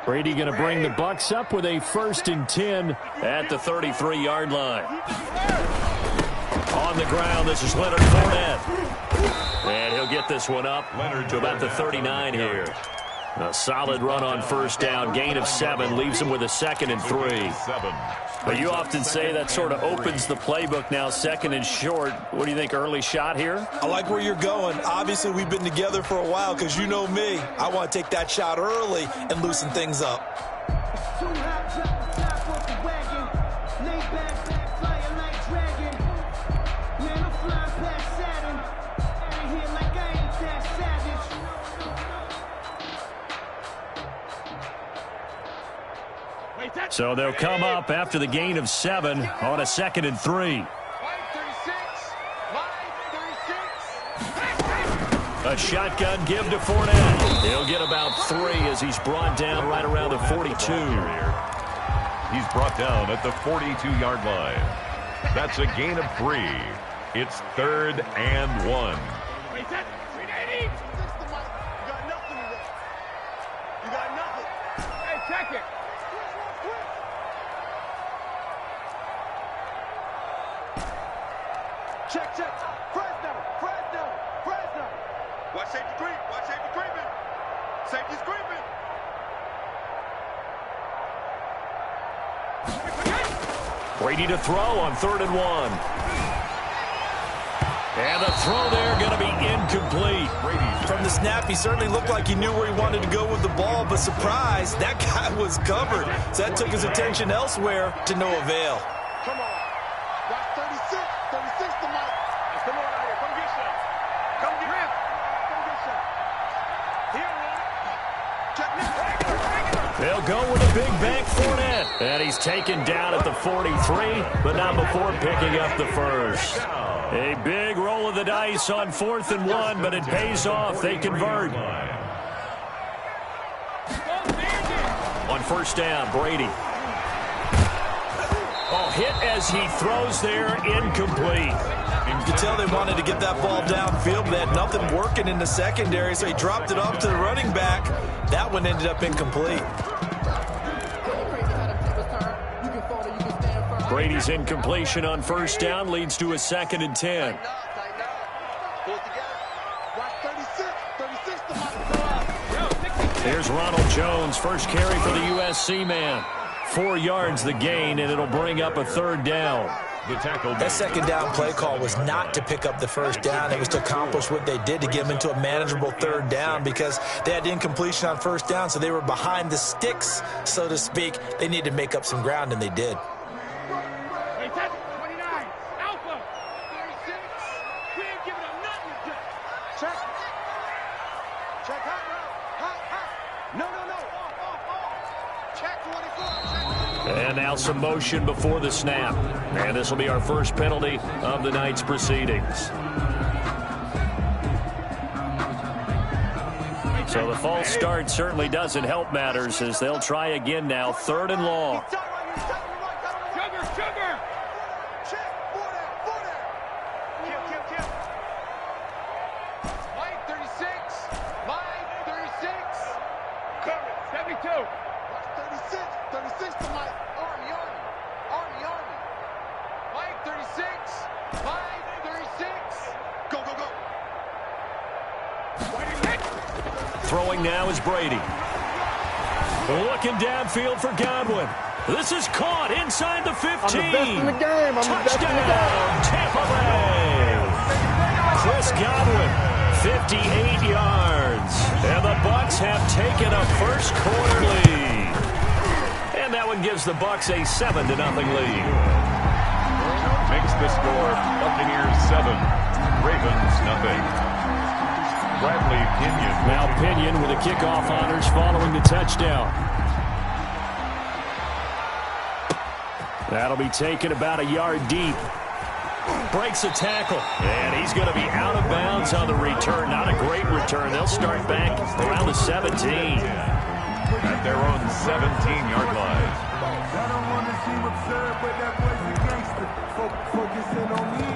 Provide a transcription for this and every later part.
Brady going to bring the Bucs up with a 1st and 10 at the 33-yard line. On the ground, this is Leonard Fournette. And he'll get this one up to about the 39 here. A solid run on 1st down. Gain of 7 leaves him with a 2nd and 3. But you often say that sort of opens the playbook now, 2nd and short. What do you think, early shot here? I like where you're going. Obviously, we've been together for a while because you know me. I want to take that shot early and loosen things up. So they'll come up after the gain of 7 on a 2nd and 3. A shotgun give to Fournette. He'll get about 3 as he's brought down right around the 42. He's brought down at the 42-yard line. That's a gain of 3. It's 3rd and 1. Check. Fresno. Watch safety creep. Safety's creeping. Brady to throw on 3rd and 1. And the throw there going to be incomplete. From the snap, he certainly looked like he knew where he wanted to go with the ball, but surprise, that guy was covered. So that took his attention elsewhere to no avail. Come on. Watch 36. 36 to Mike. Come on out here. Come get some. Come get some. Here, check me. They'll go with a big bank Fournette. And he's taken down at the 43, but not before picking up the first. A big roll of the dice on 4th and 1, but it pays off. They convert. On 1st down, Brady. Oh, hit as he throws there, incomplete. You could tell they wanted to get that ball downfield, but they had nothing working in the secondary, so he dropped it off to the running back. That one ended up incomplete. Brady's incompletion on 1st down leads to a 2nd and 10. Here's Ronald Jones, first carry for the USC man. 4 yards the gain, and it'll bring up a 3rd down. That 2nd down play call was not to pick up the 1st down. It was to accomplish what they did to get them into a manageable 3rd down because they had incompletion on 1st down, so they were behind the sticks, so to speak. They needed to make up some ground, and they did. And now some motion before the snap. And this will be our first penalty of the night's proceedings. So the false start certainly doesn't help matters as they'll try again now. 3rd and long. Throwing now is Brady. Looking downfield for Godwin. This is caught inside the 15. I'm the best in the game. Touchdown, Tampa Bay. Chris Godwin, 58 yards. And the Bucs have taken a first quarter lead. And that one gives the Bucs a 7-0 lead. Makes the score Buccaneers 7, Ravens nothing. Bradley Pinion. Now Pinion with the kickoff honors following the touchdown. That'll be taken about a yard deep. Breaks a tackle. And he's going to be out of bounds on the return. Not a great return. They'll start back around the 17. At their own 17-yard line. I don't want to see absurd, but that boy's a gangster. Focusing on me,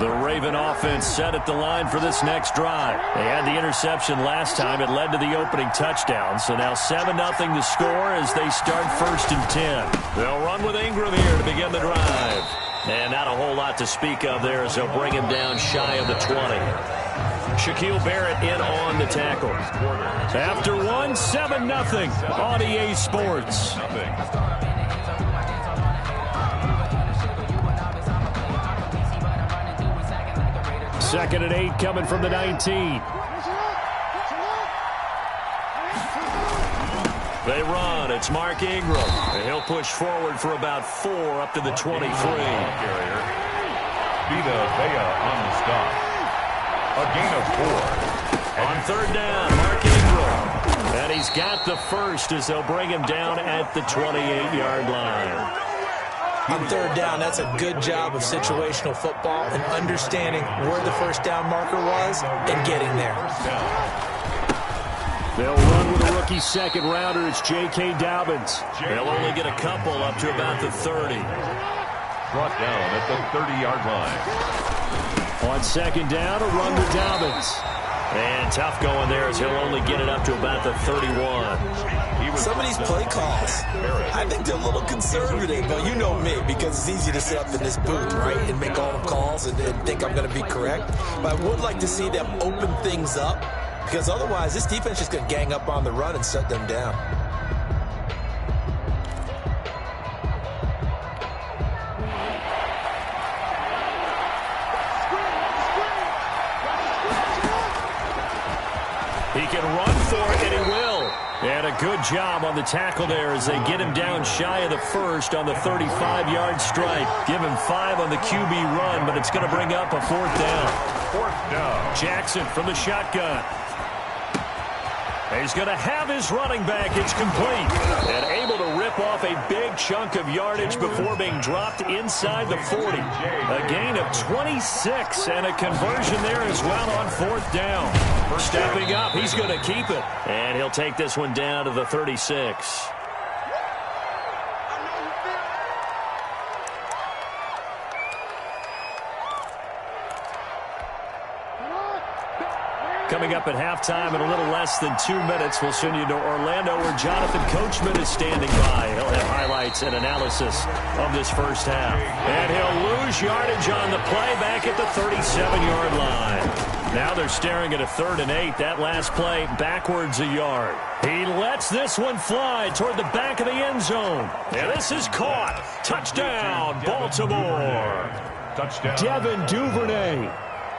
The Raven offense set at the line for this next drive. They had the interception last time. It led to the opening touchdown. So now 7-0 to score as they start 1st and 10. They'll run with Ingram here to begin the drive. And not a whole lot to speak of there as they'll bring him down shy of the 20. Shaquille Barrett in on the tackle. After 7-0 on EA Sports. Second and 8 coming from the 19. They run. It's Mark Ingram. And he'll push forward for about 4 up to the 23. Vita Vea on the stop. A gain of 4. On 3rd down, Mark Ingram. And he's got the first as they'll bring him down at the 28-yard line. On 3rd down, that's a good job of situational football and understanding where the 1st down marker was and getting there. They'll run with a rookie 2nd rounder. It's J.K. Dobbins. They'll only get a couple up to about the 30. Brought down at the 30-yard line. On 2nd down, a run to Dobbins. And tough going there as he'll only get it up to about the 31. Some of these play calls, I think they're a little conservative, but you know me, because it's easy to sit up in this booth, right, and make all the calls and think I'm going to be correct. But I would like to see them open things up, because otherwise this defense is going to gang up on the run and shut them down. He can run for it, and he will. And a good job on the tackle there as they get him down shy of the first on the 35-yard stripe. Give him 5 on the QB run, but it's going to bring up a 4th down. 4th down. Jackson from the shotgun. He's going to have his running back. It's complete. And able to rip off a big chunk of yardage before being dropped inside the 40. A gain of 26 and a conversion there as well on 4th down. Stepping up, he's going to keep it. And he'll take this one down to the 36. Coming up at halftime in a little less than 2 minutes, we'll send you to Orlando where Jonathan Coachman is standing by. He'll have highlights and analysis of this first half. And he'll lose yardage on the play back at the 37-yard line. Now they're staring at a 3rd and 8. That last play backwards a yard. He lets this one fly toward the back of the end zone. And this is caught. Touchdown, Baltimore. Touchdown. Devin Duvernay.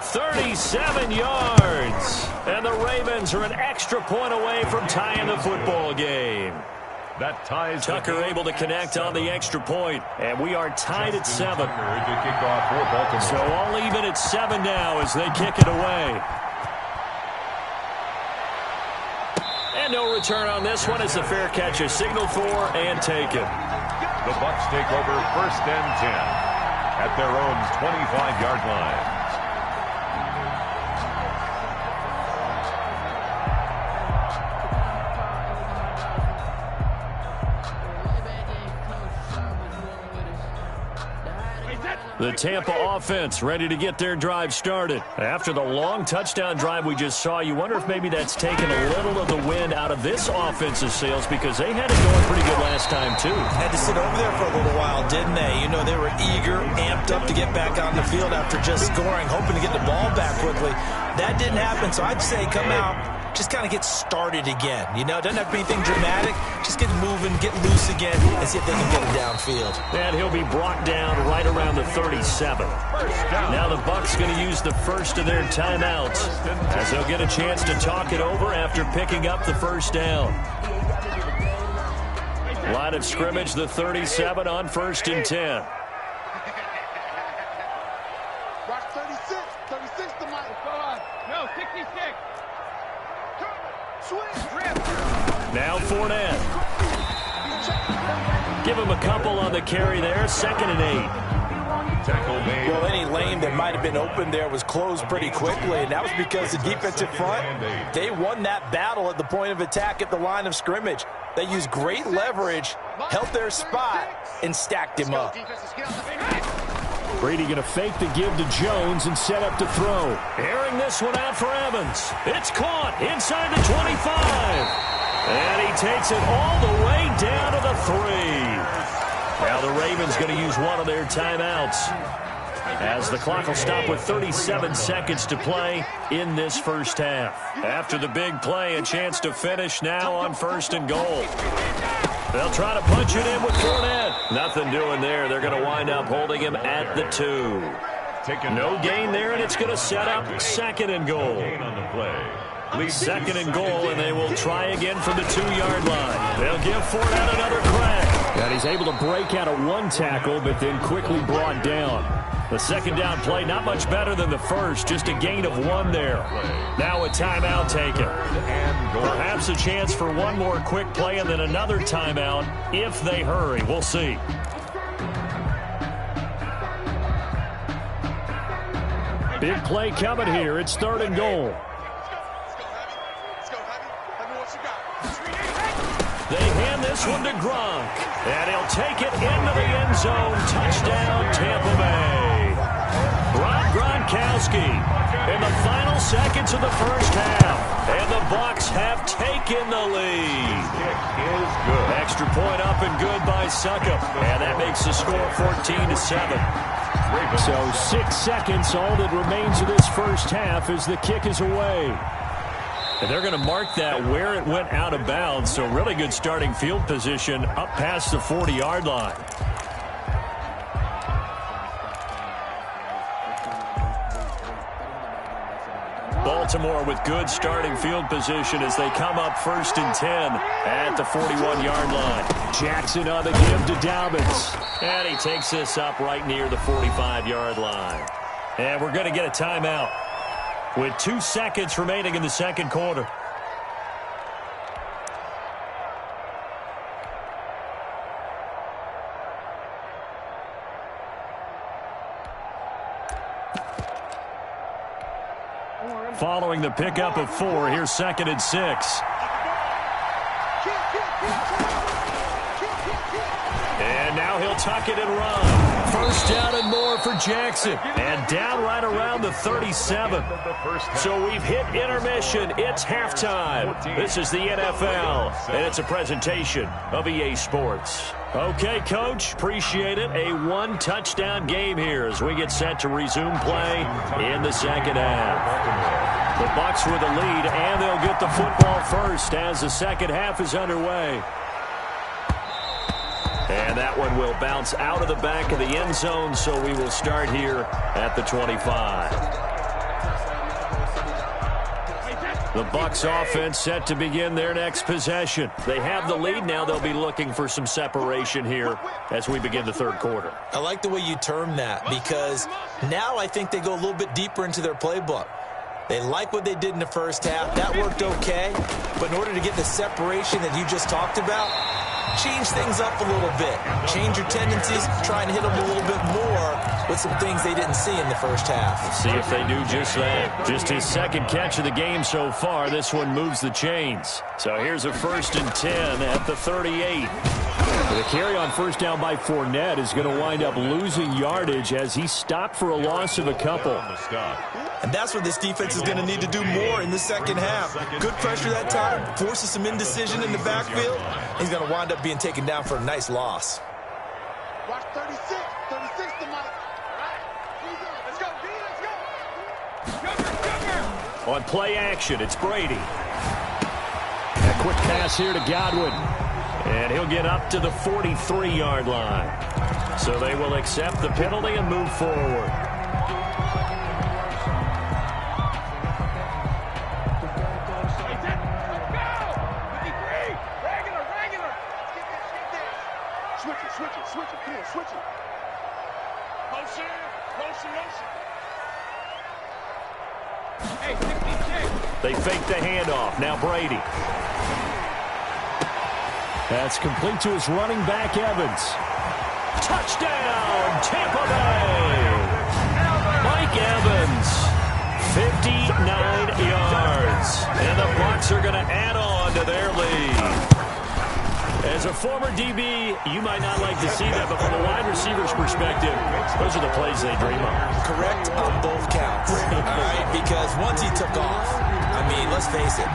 37 yards. And the Ravens are an extra point away from tying the football game. That ties Tucker able to connect on the extra point, and we are tied at 7. To kick off for Baltimore. So all even at 7 now as they kick it away. And no return on this one. It's a fair catch, a signal for and taken. The Bucs take over 1st and 10 at their own 25-yard line. The Tampa offense ready to get their drive started. After the long touchdown drive we just saw, you wonder if maybe that's taken a little of the wind out of this offensive sails because they had it going pretty good last time, too. Had to sit over there for a little while, didn't they? You know, they were eager, amped up to get back on the field after just scoring, hoping to get the ball back quickly. That didn't happen, so I'd say come out, just kind of get started again. You know, it doesn't have to be anything dramatic. Just get moving, get loose again, and see if they can get it downfield. And he'll be brought down right around the 37. Now the Bucs going to use the first of their timeouts as they'll get a chance to talk it over after picking up the 1st down. Line of scrimmage, the 37 on 1st and 10. Watch 36. 36 to Mike. No, 66. Swing. Now Fournette. Give him a couple on the carry there. 2nd and 8. Tackle made. Well, any lane that might have been open there was closed pretty quickly, and that was because the defensive front, they won that battle at the point of attack at the line of scrimmage. They used great leverage, held their spot, and stacked him up. Brady going to fake the give to Jones and set up to throw. Airing this one out for Evans. It's caught inside the 25. And he takes it all the way down to the 3. Now the Ravens going to use one of their timeouts, as the clock will stop with 37 seconds to play in this first half. After the big play, a chance to finish now on 1st and goal. They'll try to punch it in with Fournette. Nothing doing there. They're going to wind up holding him at the 2. No gain there, and it's going to set up 2nd and goal. 2nd and goal, and they will try again from the 2-yard line. They'll give Fournette another crack. And he's able to break out of one tackle, but then quickly brought down. The 2nd down play, not much better than the first, just a gain of 1 there. Now a timeout taken. Perhaps a chance for one more quick play and then another timeout if they hurry. We'll see. Big play coming here. It's 3rd and goal. They hand this one to Gronk, and he'll take it into the end zone. Touchdown, Tampa Bay. Rob Gronkowski in the final seconds of the first half, and the Bucs have taken the lead. Kick is good. Extra point up and good by Succop, and that makes the score 14-7. So 6 seconds, all that remains of this first half as the kick is away. And they're going to mark that where it went out of bounds, so really good starting field position up past the 40-yard line. Baltimore with good starting field position as they come up 1st and 10 at the 41-yard line. Jackson on the give to Dobbins. And he takes this up right near the 45-yard line. And we're going to get a timeout with 2 seconds remaining in the 2nd quarter. Following the pickup of 4, here's 2nd and 6. And now he'll tuck it and run. 1st down and more for Jackson. And down right around the 37. So we've hit intermission. It's halftime. This is the NFL, and it's a presentation of EA Sports. Okay, Coach, appreciate it. A 1-touchdown game here as we get set to resume play in the 2nd half. The Bucs with the lead, and they'll get the football first as the 2nd half is underway. And that one will bounce out of the back of the end zone, so we will start here at the 25. The Bucs offense set to begin their next possession. They have the lead now. They'll be looking for some separation here as we begin the 3rd quarter. I like the way you term that, because now I think they go a little bit deeper into their playbook. They like what they did in the first half. That worked okay. But in order to get the separation that you just talked about, change things up a little bit. Change your tendencies, try and hit them a little bit more with some things they didn't see in the first half. See if they do just that. Just his 2nd catch of the game so far. This one moves the chains. So here's a 1st and 10 at the 38. The carry on 1st down by Fournette is going to wind up losing yardage as he stopped for a loss of a couple. And that's what this defense is going to need to do more in the 2nd half. Good pressure that time, forces some indecision in the backfield. He's going to wind up being taken down for a nice loss. Watch 36. 36 to Mike. All right. Let's go, D. Let's go. On play action, it's Brady. A quick pass here to Godwin. And he'll get up to the 43-yard line. So they will accept the penalty and move forward. Switch it. Come on, switch it. Motion. Hey, 66. They fake the handoff. Now Brady. That's complete to his running back, Evans. Touchdown, Tampa Bay. Mike Evans, 59 yards. And the Bucs are going to add on to their lead. As a former DB, you might not like to see that, but from a wide receiver's perspective, those are the plays they dream of. Correct on both counts. All right, because once he took off, I mean, let's face it,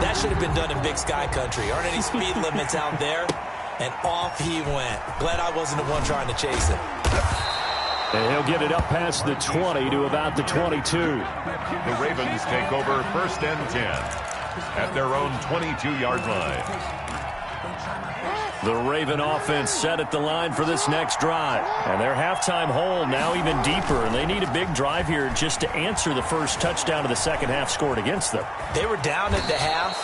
that should have been done in Big Sky country. Aren't any speed limits out there? And off he went. Glad I wasn't the one trying to chase him. And he'll get it up past the 20 to about the 22. The Ravens take over 1st and 10 at their own 22-yard line. The Raven offense set at the line for this next drive. And their halftime hole now even deeper. And they need a big drive here just to answer the first touchdown of the second half scored against them. They were down at the half.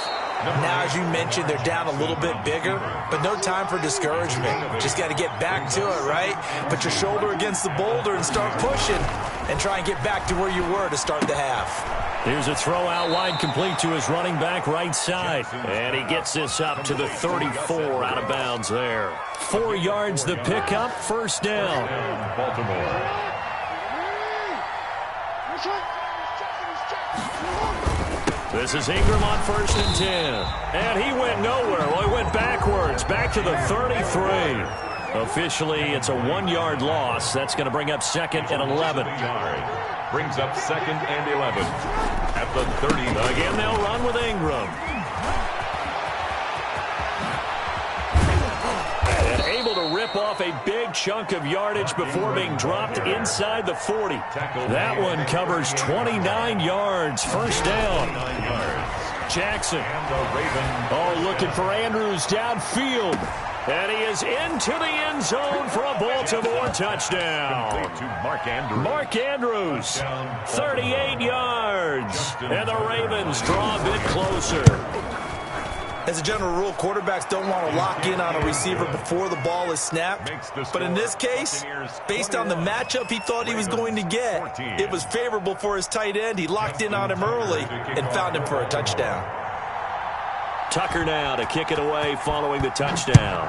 Now, as you mentioned, they're down a little bit bigger, but no time for discouragement. Just got to get back to it, right? Put your shoulder against the boulder and start pushing and try and get back to where you were to start the half. Here's a throw out wide, complete to his running back right side. And he gets this up to the 34, out of bounds there. 4 yards the pickup, first down. Baltimore. This is Ingram on 1st and 10. And he went nowhere. Well, he went backwards, back to the 33. Officially, it's a 1-yard loss. That's going to bring up 2nd and 11. Brings up 2nd and 11 at the 30. Again, they'll run with Ingram. And able to rip off a big chunk of yardage before being dropped inside the 40. That one covers 29 yards. First down. Jackson. Looking for Andrews downfield. And he is into the end zone for a Baltimore touchdown. Mark Andrews, 38 yards. And the Ravens draw a bit closer. As a general rule, quarterbacks don't want to lock in on a receiver before the ball is snapped. But in this case, based on the matchup he thought he was going to get, it was favorable for his tight end. He locked in on him early and found him for a touchdown. Tucker now to kick it away following the touchdown.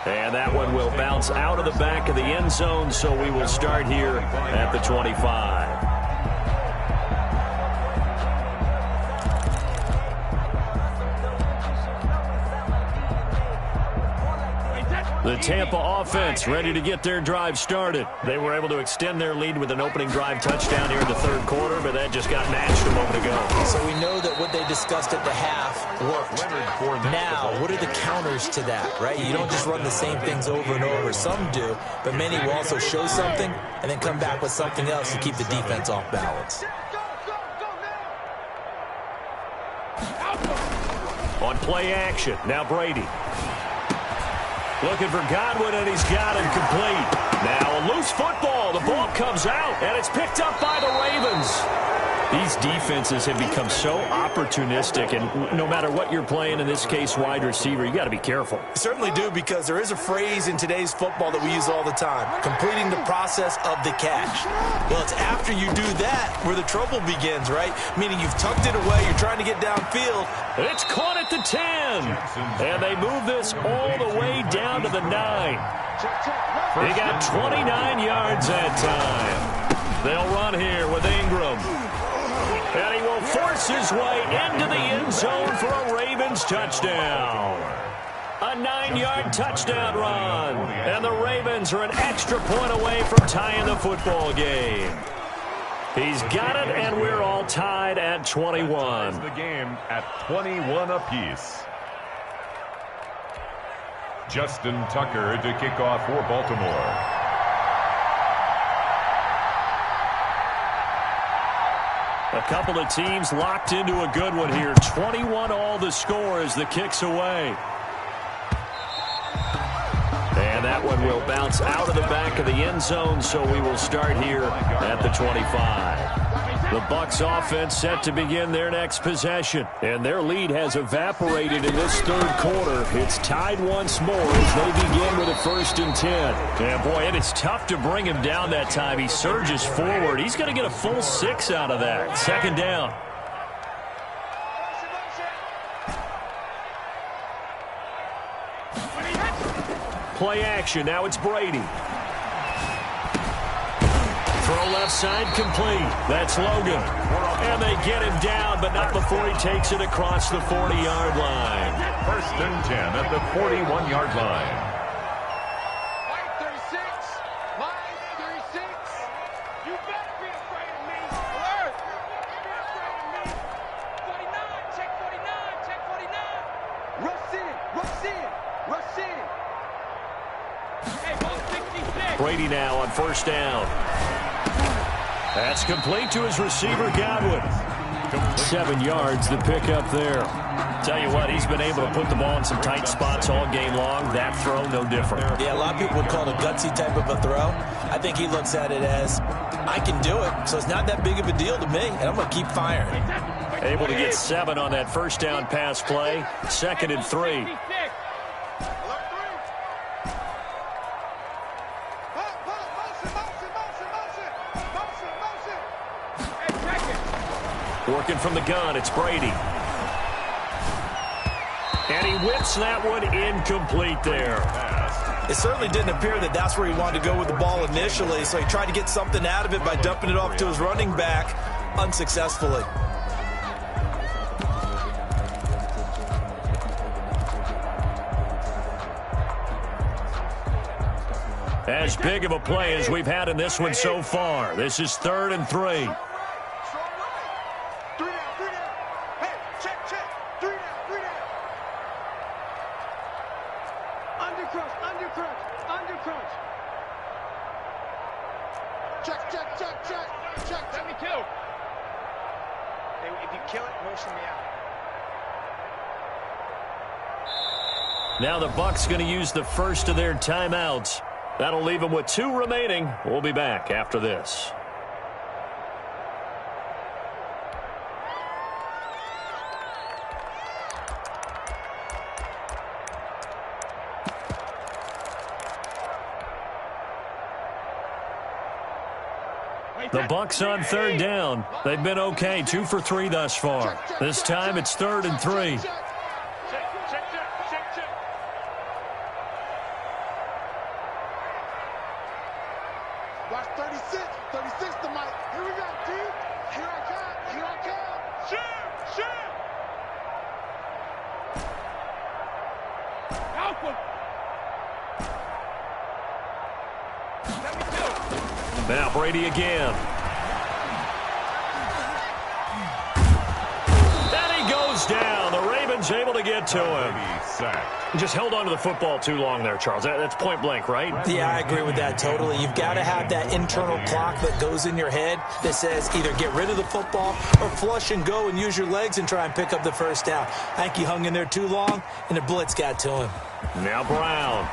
And that one will bounce out of the back of the end zone, so we will start here at the 25. The Tampa offense ready to get their drive started. They were able to extend their lead with an opening drive touchdown here in the 3rd quarter, but that just got matched a moment ago. So we know that what they discussed at the half worked. Now, what are the counters to that, right? You don't just run the same things over and over. Some do, but many will also show something and then come back with something else to keep the defense off balance. On play action, now Brady. Looking for Godwin, and he's got him complete. Now a loose football. The ball comes out, and it's picked up by the Ravens. These defenses have become so opportunistic, and no matter what you're playing, in this case wide receiver, you got to be careful. You certainly do, because there is a phrase in today's football that we use all the time, completing the process of the catch. Well, it's after you do that where the trouble begins, right? Meaning you've tucked it away, you're trying to get downfield. It's caught at the 10, and they move this all the way down to the 9. They got 29 yards that time. They'll run here with Ingram. And he will force his way into the end zone for a Ravens touchdown. A 9-yard touchdown run. And the Ravens are an extra point away from tying the football game. He's got it, and we're all tied at 21. The game at 21 apiece. Justin Tucker to kick off for Baltimore. A couple of teams locked into a good one here. 21 all the score as the kick's away. And that one will bounce out of the back of the end zone, so we will start here at the 25. The Bucs offense set to begin their next possession. And their lead has evaporated in this 3rd quarter. It's tied once more as they begin with a 1st and 10. And boy, it is tough to bring him down that time. He surges forward. He's going to get a full 6 out of that. 2nd down. Play action. Now it's Brady. Throw left side complete. That's Logan. And they get him down, but not before he takes it across the 40-yard line. First and 10 at the 41-yard line. Line 36. Line 36. You better be afraid of me. Alert. Be afraid of me. 49. Check 49. Check 49. Rush in. Rush in. Rush in. Hey, ball 66. Brady now on first down. That's complete to his receiver, Godwin. 7 yards to pick up there. Tell you what, he's been able to put the ball in some tight spots all game long. That throw, no different. Yeah, a lot of people would call it a gutsy type of a throw. I think he looks at it as, I can do it, so it's not that big of a deal to me, and I'm going to keep firing. Able to get 7 on that first down pass play. 2nd and 3. Working from the gun, it's Brady. And he whips that one incomplete there. It certainly didn't appear that that's where he wanted to go with the ball initially, so he tried to get something out of it by dumping it off to his running back unsuccessfully. As big of a play as we've had in this one so far. This is 3rd and 3. Now the Bucs going to use the first of their timeouts. That'll leave them with 2 remaining. We'll be back after this. The Bucs on 3rd down. They've been okay, 2 for 3 thus far. This time it's 3rd and 3. Watch 36. 36 the mic. Here we go, T. Here I come. Here I come. Shoot! Shoot! Alpha! Let me do. Now Brady again. And he goes down. The Ravens able to get to him. He just held on to the football too long there, Charles. That's point blank, right? Yeah, I agree with that totally. You've got to have that internal clock that goes in your head that says either get rid of the football or flush and go and use your legs and try and pick up the first down. I think he hung in there too long, and the blitz got to him. Now Brown.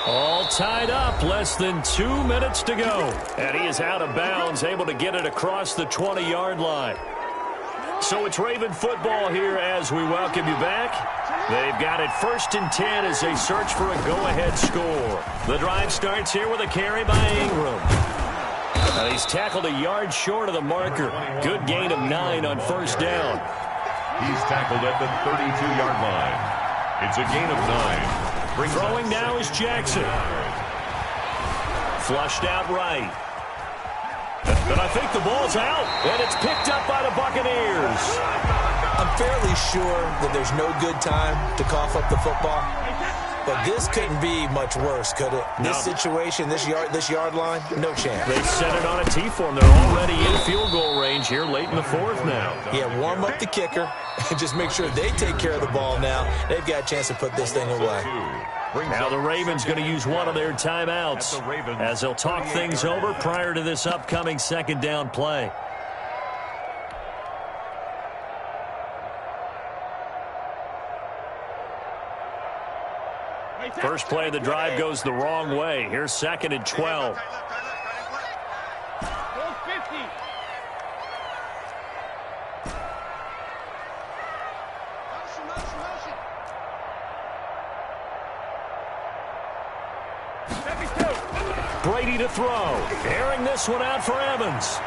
All tied up, less than 2 minutes to go. And he is out of bounds, able to get it across the 20-yard line. So it's Raven football here as we welcome you back. They've got it 1st and 10 as they search for a go-ahead score. The drive starts here with a carry by Ingram. And he's tackled a yard short of the marker. Good gain of 9 on first down. He's tackled at the 32-yard line. It's a gain of 9. Throwing now is Jackson. Flushed out right. And I think the ball's out. And it's picked up by the Buccaneers. I'm fairly sure that there's no good time to cough up the football. But this couldn't be much worse, could it? No. This situation, this yard line, no chance. They set it on a T-form. They're already in field goal range here late in the 4th now. Yeah, warm up the kicker and just make sure they take care of the ball now. They've got a chance to put this thing away. Now the Ravens going to use one of their timeouts as they'll talk things over prior to this upcoming 2nd down play. First play of the drive goes the wrong way. Here's 2nd and 12. Brady to throw. Airing this one out for Evans.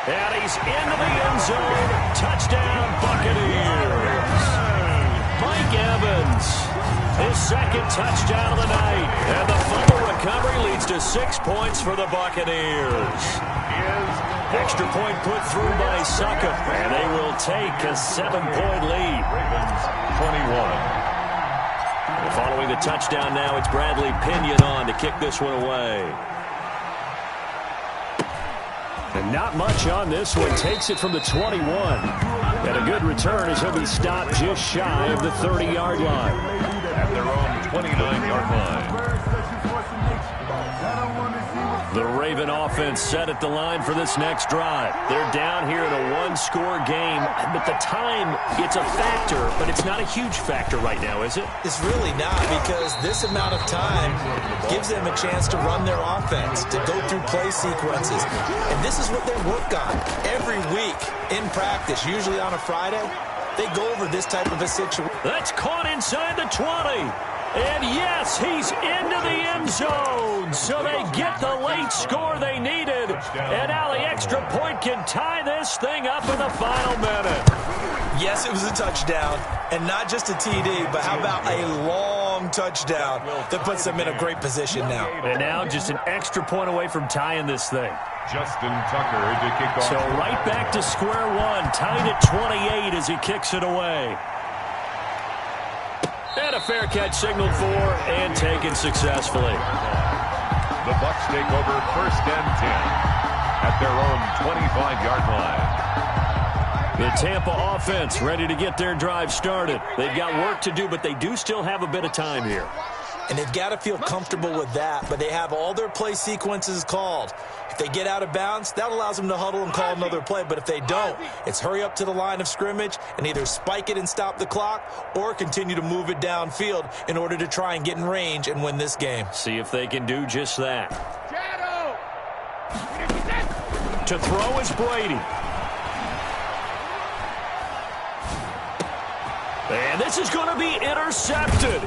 And he's into the end zone. Touchdown, Buccaneers. Mike Evans, his 2nd touchdown of the night. And the fumble recovery leads to 6 points for the Buccaneers. Extra point put through by Succop, and they will take a 7-point lead. Ravens 21. Following the touchdown now, it's Bradley Pinion on to kick this one away. And not much on this one. Takes it from the 21. And a good return as he'll be stopped just shy of the 30-yard line. At their own 29-yard line. The Raven offense set at the line for this next drive. They're down here in a one-score game, but the time, it's a factor, but it's not a huge factor right now, is it? It's really not, because this amount of time gives them a chance to run their offense, to go through play sequences. And this is what they work on every week in practice, usually on a Friday. They go over this type of a situation. That's caught inside the 20. And yes, he's into the end zone. So they get the late score they needed. And now the extra point can tie this thing up in the final minute. Yes, it was a touchdown. And not just a TD, but how about a long touchdown that puts them in a great position now. And now just an extra point away from tying this thing. Justin Tucker to kick off. So right back to square one, tied at 28 as he kicks it away. And a fair catch signaled for and taken successfully. The Bucs take over 1st and 10 at their own 25-yard line. The Tampa offense ready to get their drive started. They've got work to do, but they do still have a bit of time here. And they've got to feel comfortable with that, but they have all their play sequences called. If they get out of bounds, that allows them to huddle and call another play. But if they don't, it's hurry up to the line of scrimmage and either spike it and stop the clock or continue to move it downfield in order to try and get in range and win this game. See if they can do just that. To throw is Brady. And this is going to be intercepted.